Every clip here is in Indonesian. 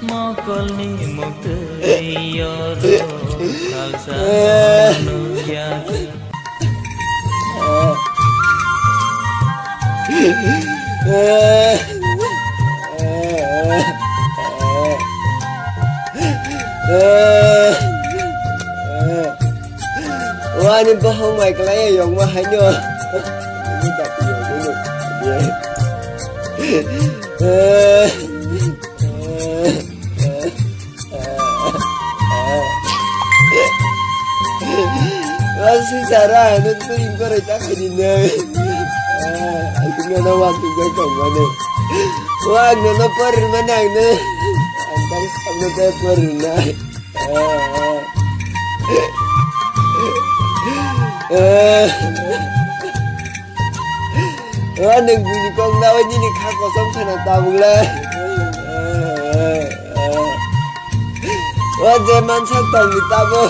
Mokol ni Muktwi Wah ini bohong mai kelaya yang mah hanya ini tak tahu dulu masih cara itu tuh impor itu kan ini aku nggak tahu waktu saya mana wah nggak per mana ini antar sama saya pernah neng bunyi kong lawan ini kak kosong kena tahu lah wah zaman satang di tabu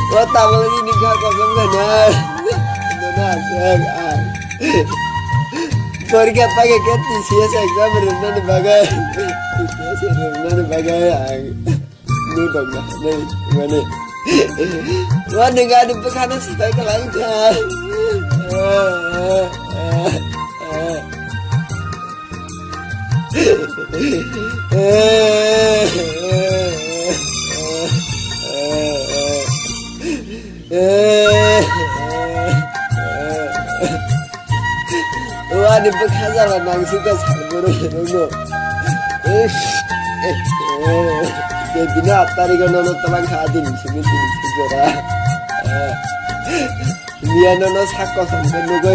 Wah tahu lagi nikah kosong kan Sorry kat pakai kat sia saya berenang di bagai sia berenang di bagai ini dong lah mana wah nggak ada pekanan supaya kelancar wah di pekanan langsung ke salburu dulu jadi nak tarik nono teman hadin sini segera dia nono sakko sampai nugo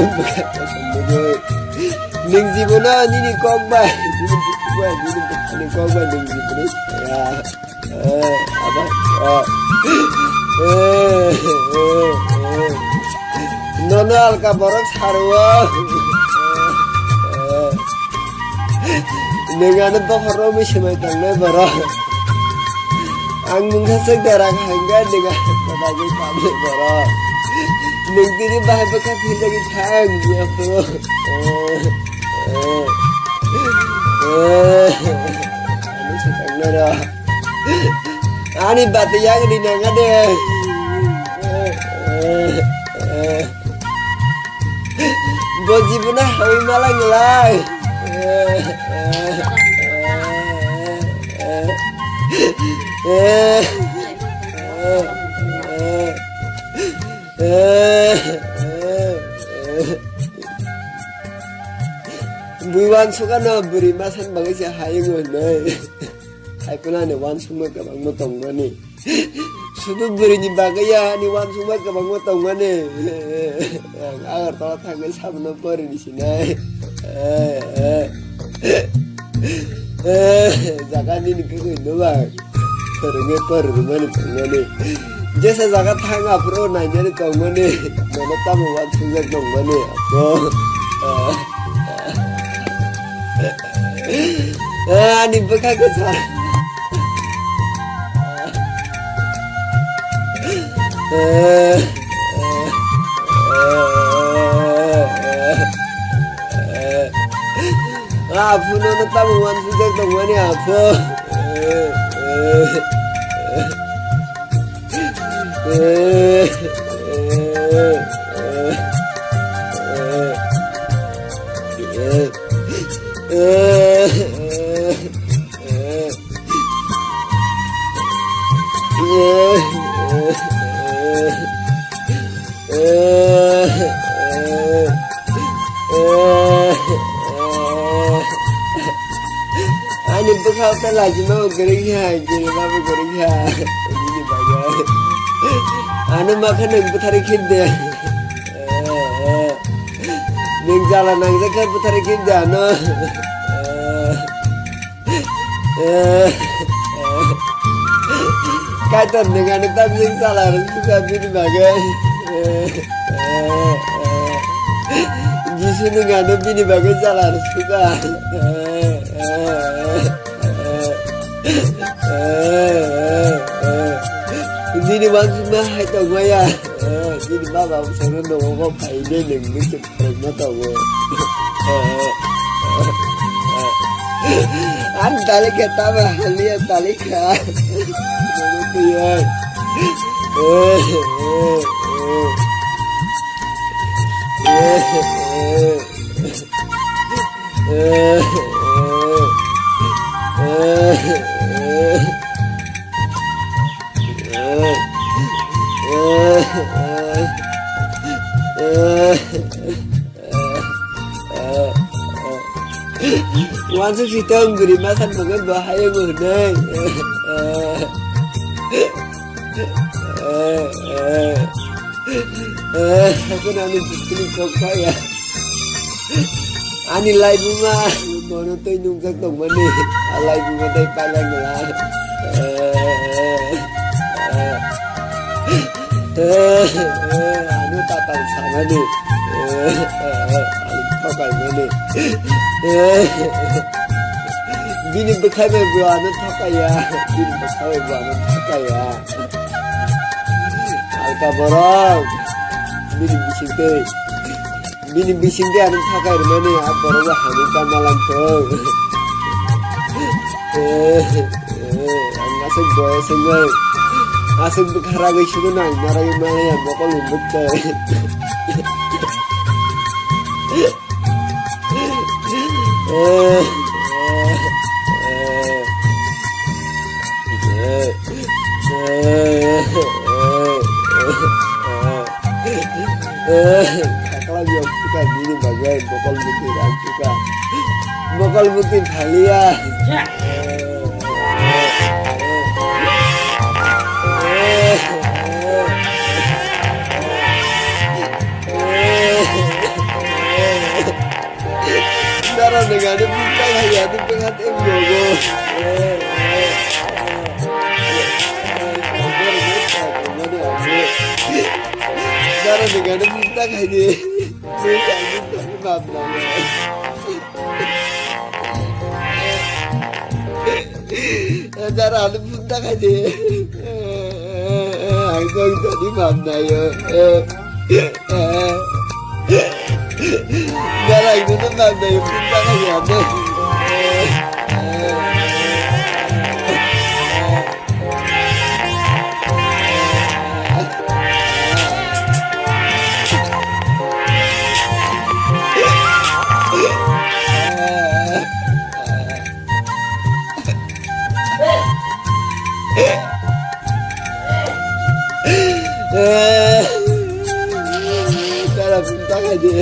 ning jibuna ini kogba ini kogba ning jibuna ya apa nono alka borok sarwa dengan pohoro misalnya tangga borok ang menghasil darah hangga dengan sebagai kami borok nanti di bahan bekas lagi tang ya bro ini sedang nara ani batu yang di nangka deh boji punah hawi malang lah Buwan suka na beri masan bagai si hayung nai, hai puna ni wan sumai kabang motong mani, sudah beri ni bagai ya ni wan sumai kabang motong mani, agar tahu tangga sabun per di sini, jangan ini kau doang, terengah per mani mani, jasa jangan tangga pro nanya ni kau mani, mana tamu wan sumai kau mani, ini bekas kesal. Afu nono tamu wan sujak tongwani afu. Ani bekal ta lagi mau gering ha, gini babu gering ha. Ini bagai. Anu makan nang putari kinde. Neng jalan nang zakar putari kinde anu. Kata dengan tetap sing salah suka bini bagai. Jisu dengan bini bagai salah suka. Bini maksud mah itu maya. Bini bapa usaha nongol paine neng misal pernah tahu. An tali kita mah lihat tali ka. Iya. Wansu kita Wngwi makan banget bahaya ngudai. Aku nanti bikin koka ya. Ani lai bunga, mono tuh nungkak tong mani. Lai bunga tay palang lah. Anu tatang sama nih. Koka ini. Bini bekai buat anu koka ya. Bini bekai buat anu koka ya. Alka borong. Bini bising deh anu pakai rumah nih, apa orang hamukan malam tuh. Ngasih boy sengai, ngasih berkarang itu nang, marah ya mokol lembut deh. Kakak yang suka gini bagai mokol putih dan suka mokol putih Thalia. Darah dengan ada bintang hayati pengat emgogo. Darah dengan ada bintang haji. Bintang maaf nama. Darah ada bintang haji. Aku tadi maaf naya. Darah itu tuh maaf naya bintang haji ada. Darah bintang aja.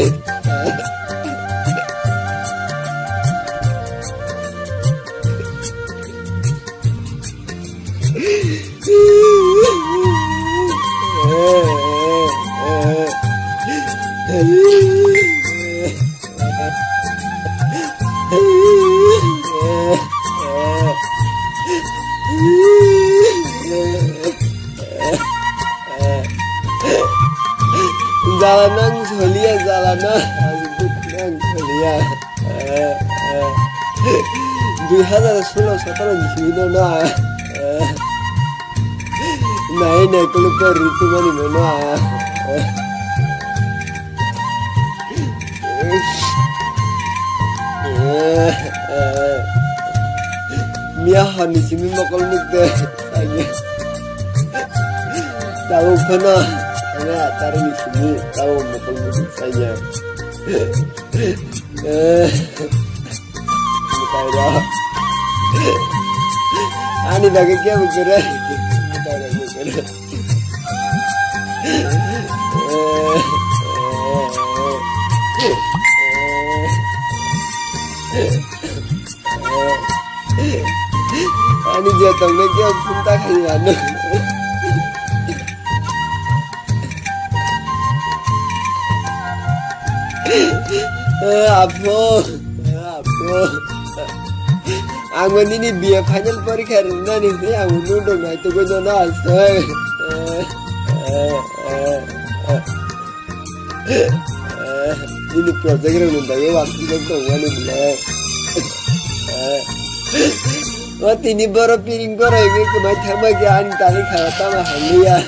Jalanan solia jalanan, asik solia. 2016 di sini na. Này này có lúc beri itu mana mana. Mia hani sini mokol mukde saya. Tahu kena, karena tarik di sini tahu mokol mukde saya. Tahu. Ani bagi kia bergerak. Ani jatuh lagi pun tak hilang. Apa? Angin ini biar final periksa runa nih, angin udah nggak itu gue nona asal. Ini project runa ya waktu itu kan belum. Waktu ini baru piring baru ini kemarin sama gian tadi kata mah Hambai.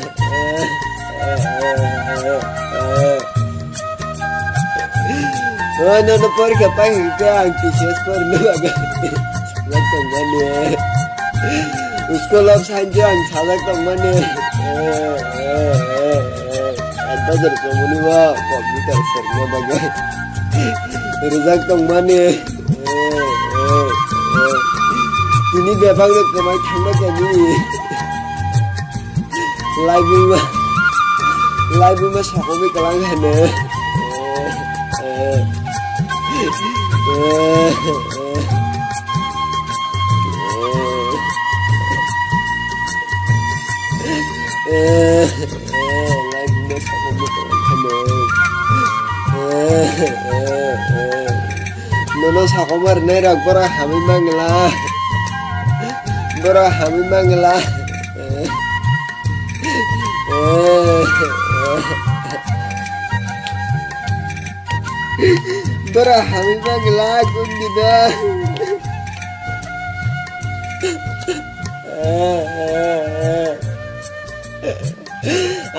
Nona periksa pagi ke antusias perlu agak. उसको लब सांजे अंसाला कमने आता जर कमनी वा कंप्यूटर सरने बगे रिजल्ट कमने ini bebang deh kemarin tangga jadi live mah sakomi kelangan lagi masak mobil nono sakomar nerak bara hami mangla bara hami mangla kundida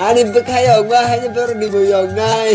Ani bekaya ông hanya baru diboyong nai.